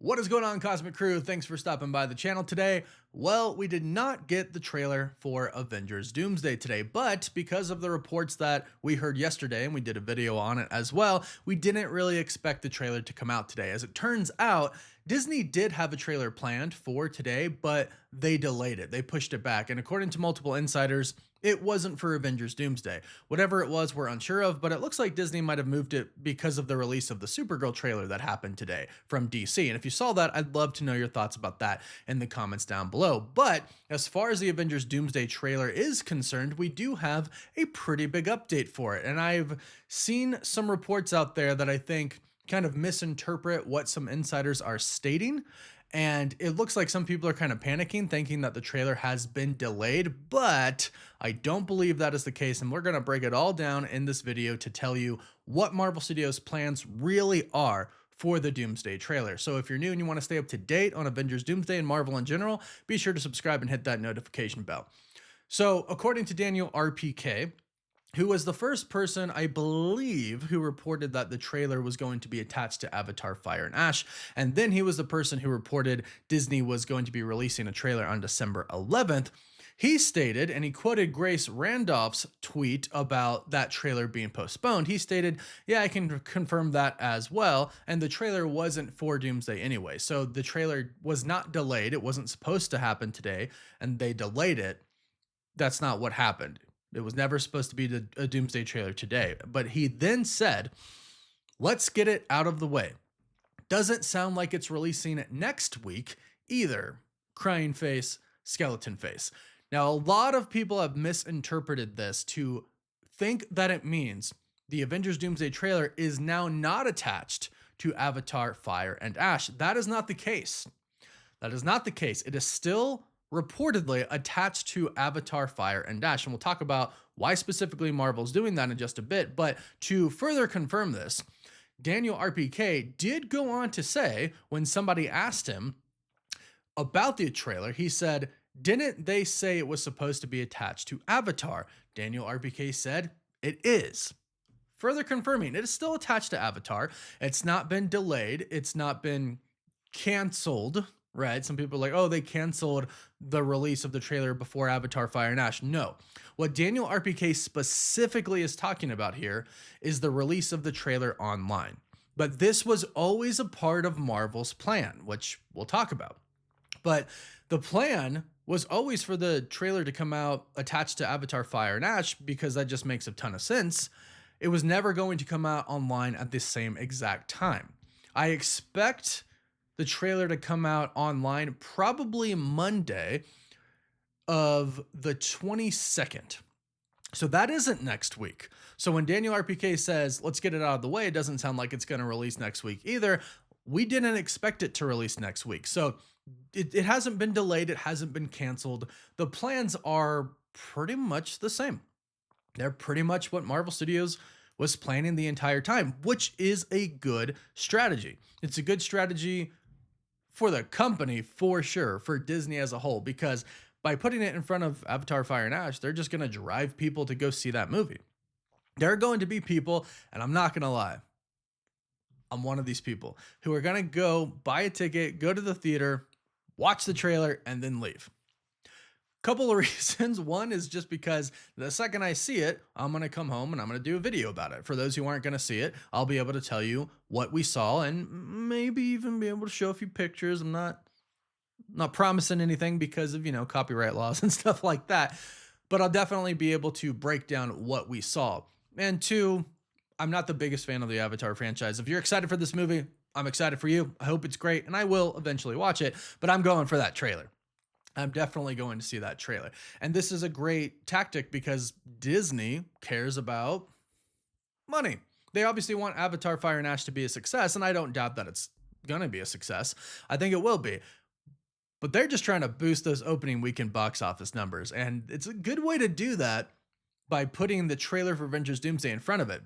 What is going on, Cosmic Crew? Thanks for stopping by the channel today. Well, we did not get the trailer for Avengers Doomsday today, but because of the reports that we heard yesterday, and we did a video on it as well, we didn't really expect the trailer to come out today. As it turns out, Disney did have a trailer planned for today, but they delayed it. They pushed it back, and according to multiple insiders, it wasn't for Avengers Doomsday. Whatever it was, we're unsure of, but it looks like Disney might have moved it because of the release of the Supergirl trailer that happened today from DC. And if you saw that, I'd love to know your thoughts about that in the comments down below. But as far as the Avengers Doomsday trailer is concerned, we do have a pretty big update for it. And I've seen some reports out there that I think kind of misinterpret what some insiders are stating. And it looks like some people are kind of panicking, thinking that the trailer has been delayed, but I don't believe that is the case. And we're going to break it all down in this video to tell you what Marvel Studios' plans really are for the Doomsday trailer. So if you're new and you want to stay up to date on Avengers Doomsday and Marvel in general, be sure to subscribe and hit that notification bell. So according to Daniel RPK, who was the first person, I believe, who reported that the trailer was going to be attached to Avatar Fire and Ash. And then he was the person who reported Disney was going to be releasing a trailer on December 11th. He stated, and he quoted Grace Randolph's tweet about that trailer being postponed. He stated, yeah, I can confirm that as well. And the trailer wasn't for Doomsday anyway. So the trailer was not delayed. It wasn't supposed to happen today, and they delayed it. That's not what happened. It was never supposed to be a Doomsday trailer today. But he then said, let's get it out of the way. Doesn't sound like it's releasing next week either. Crying face, skeleton face. Now, a lot of people have misinterpreted this to think that it means the Avengers Doomsday trailer is now not attached to Avatar Fire and Ash. That is not the case. That is not the case. It is still reportedly attached to Avatar Fire and Ash. And we'll talk about why specifically Marvel's doing that in just a bit. But to further confirm this, Daniel RPK did go on to say, when somebody asked him about the trailer, he said, didn't they say it was supposed to be attached to Avatar? Daniel RPK said, it is. Further confirming, it is still attached to Avatar. It's not been delayed. It's not been canceled. Right? Some people are like, oh, they canceled the release of the trailer before Avatar Fire and Ash. No. What Daniel RPK specifically is talking about here is the release of the trailer online. But this was always a part of Marvel's plan, which we'll talk about. But the plan was always for the trailer to come out attached to Avatar Fire and Ash because that just makes a ton of sense. It was never going to come out online at the same exact time. I expect the trailer to come out online probably Monday of the 22nd. So that isn't next week. So when Daniel RPK says, let's get it out of the way, it doesn't sound like it's going to release next week either. We didn't expect it to release next week. So it hasn't been delayed. It hasn't been canceled. The plans are pretty much the same. They're pretty much what Marvel Studios was planning the entire time, which is a good strategy. It's a good strategy for the company, for sure, for Disney as a whole, because by putting it in front of Avatar Fire and Ash, they're just going to drive people to go see that movie. There are going to be people, and I'm not going to lie, I'm one of these people, who are going to go buy a ticket, go to the theater, watch the trailer, and then leave. Couple of reasons. One is just because the second I see it, I'm going to come home and I'm going to do a video about it. For those who aren't going to see it, I'll be able to tell you what we saw and maybe even be able to show a few pictures. I'm not promising anything because of, copyright laws and stuff like that, but I'll definitely be able to break down what we saw. And two, I'm not the biggest fan of the Avatar franchise. If you're excited for this movie, I'm excited for you. I hope it's great and I will eventually watch it, but I'm going for that trailer. I'm definitely going to see that trailer. And this is a great tactic because Disney cares about money. They obviously want Avatar Fire and Ash to be a success, and I don't doubt that it's going to be a success. I think it will be. But they're just trying to boost those opening weekend box office numbers. And it's a good way to do that by putting the trailer for Avengers Doomsday in front of it.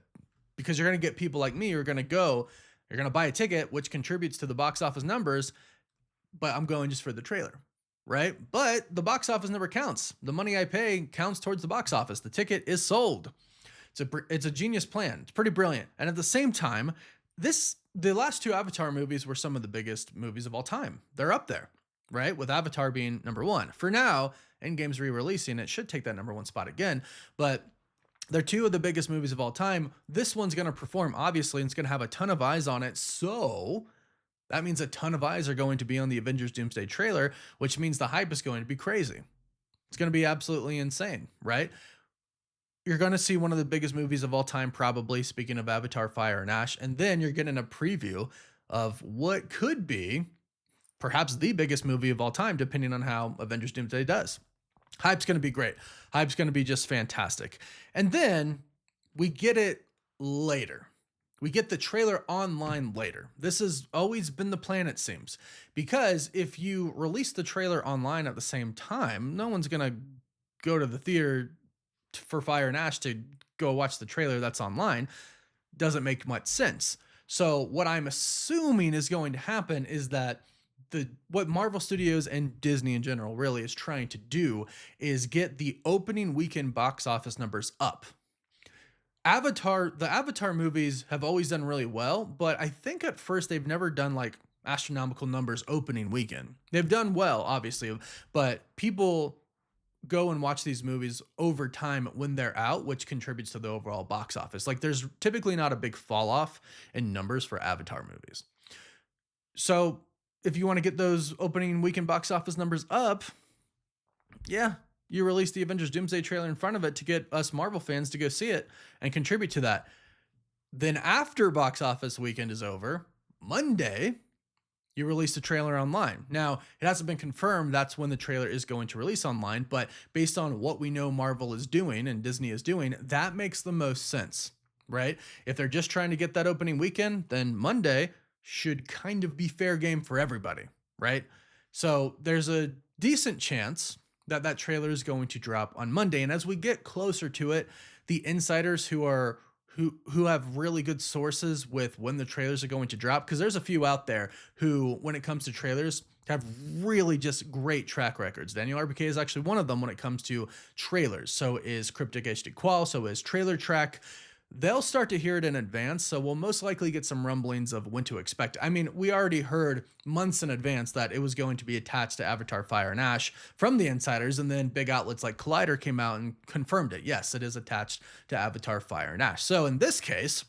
Because you're going to get people like me who are going to go, you're going to buy a ticket, which contributes to the box office numbers, but I'm going just for the trailer. Right? But the box office never counts. The money I pay counts towards the box office. The ticket is sold. It's a genius plan. It's pretty brilliant. And at the same time, this the last two Avatar movies were some of the biggest movies of all time. They're up there, right? With Avatar being number one. For now, Endgame's re-releasing, it should take that number one spot again, but they're two of the biggest movies of all time. This one's going to perform, obviously, and it's going to have a ton of eyes on it. So that means a ton of eyes are going to be on the Avengers Doomsday trailer, which means the hype is going to be crazy. It's going to be absolutely insane, right? You're going to see one of the biggest movies of all time, probably, speaking of Avatar, Fire and Ash, and then you're getting a preview of what could be perhaps the biggest movie of all time, depending on how Avengers Doomsday does. Hype's going to be great. Hype's going to be just fantastic. And then we get it later. We get the trailer online later. This has always been the plan, it seems, because if you release the trailer online at the same time, no one's going to go to the theater for Fire and Ash to go watch the trailer that's online. Doesn't make much sense. So what I'm assuming is going to happen is that what Marvel Studios and Disney in general really is trying to do is get the opening weekend box office numbers up. The Avatar movies have always done really well, but I think at first they've never done like astronomical numbers opening weekend. They've done well, obviously, but people go and watch these movies over time when they're out, which contributes to the overall box office. Like there's typically not a big fall off in numbers for Avatar movies. So if you want to get those opening weekend box office numbers up, yeah, you release the Avengers Doomsday trailer in front of it to get us Marvel fans to go see it and contribute to that. Then after box office weekend is over, Monday, you release the trailer online. Now, it hasn't been confirmed that's when the trailer is going to release online, but based on what we know Marvel is doing and Disney is doing, that makes the most sense, right? If they're just trying to get that opening weekend, then Monday should kind of be fair game for everybody, right? So there's a decent chance that that trailer is going to drop on Monday. And as we get closer to it, the insiders who have really good sources with when the trailers are going to drop, because there's a few out there who, when it comes to trailers, have really just great track records. Daniel RBK is actually one of them when it comes to trailers. So is Cryptic HD Qual, so is Trailer Track. They'll start to hear it in advance, so we'll most likely get some rumblings of when to expect. I mean, we already heard months in advance that it was going to be attached to Avatar Fire and Ash from the insiders, and then big outlets like Collider came out and confirmed it. Yes, it is attached to Avatar Fire and Ash. So in this case,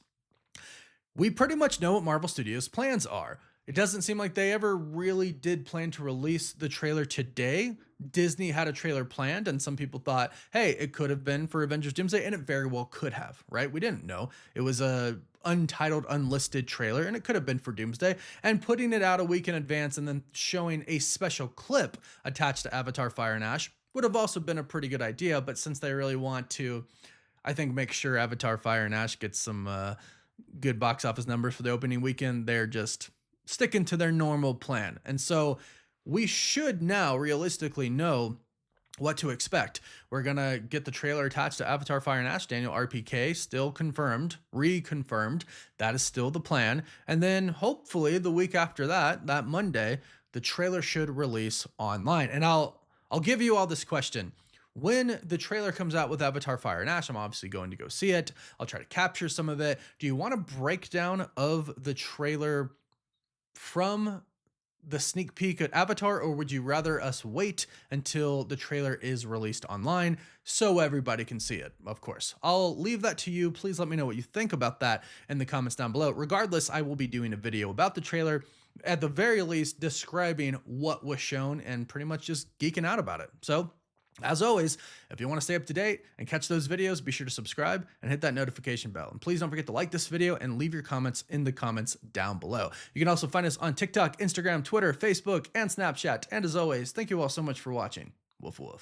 we pretty much know what Marvel Studios' plans are. It doesn't seem like they ever really did plan to release the trailer today. Disney had a trailer planned, and some people thought, hey, it could have been for Avengers Doomsday, and it very well could have, right? We didn't know. It was a untitled, unlisted trailer, and it could have been for Doomsday. And putting it out a week in advance and then showing a special clip attached to Avatar Fire and Ash would have also been a pretty good idea, but since they really want to, I think, make sure Avatar Fire and Ash gets some good box office numbers for the opening weekend, they're just sticking to their normal plan. And so we should now realistically know what to expect. We're going to get the trailer attached to Avatar Fire and Ash. Daniel RPK still confirmed, reconfirmed. That is still the plan. And then hopefully the week after that, that Monday, the trailer should release online. And I'll give you all this question. When the trailer comes out with Avatar Fire and Ash, I'm obviously going to go see it. I'll try to capture some of it. Do you want a breakdown of the trailer from the sneak peek at Avatar, or would you rather us wait until the trailer is released online so everybody can see it? Of course, I'll leave that to you. Please let me know what you think about that in the comments down below. Regardless, I will be doing a video about the trailer, at the very least describing what was shown and pretty much just geeking out about it. So as always, if you want to stay up to date and catch those videos, be sure to subscribe and hit that notification bell. And please don't forget to like this video and leave your comments in the comments down below. You can also find us on TikTok, Instagram, Twitter, Facebook, and Snapchat. And as always, thank you all so much for watching. Woof woof.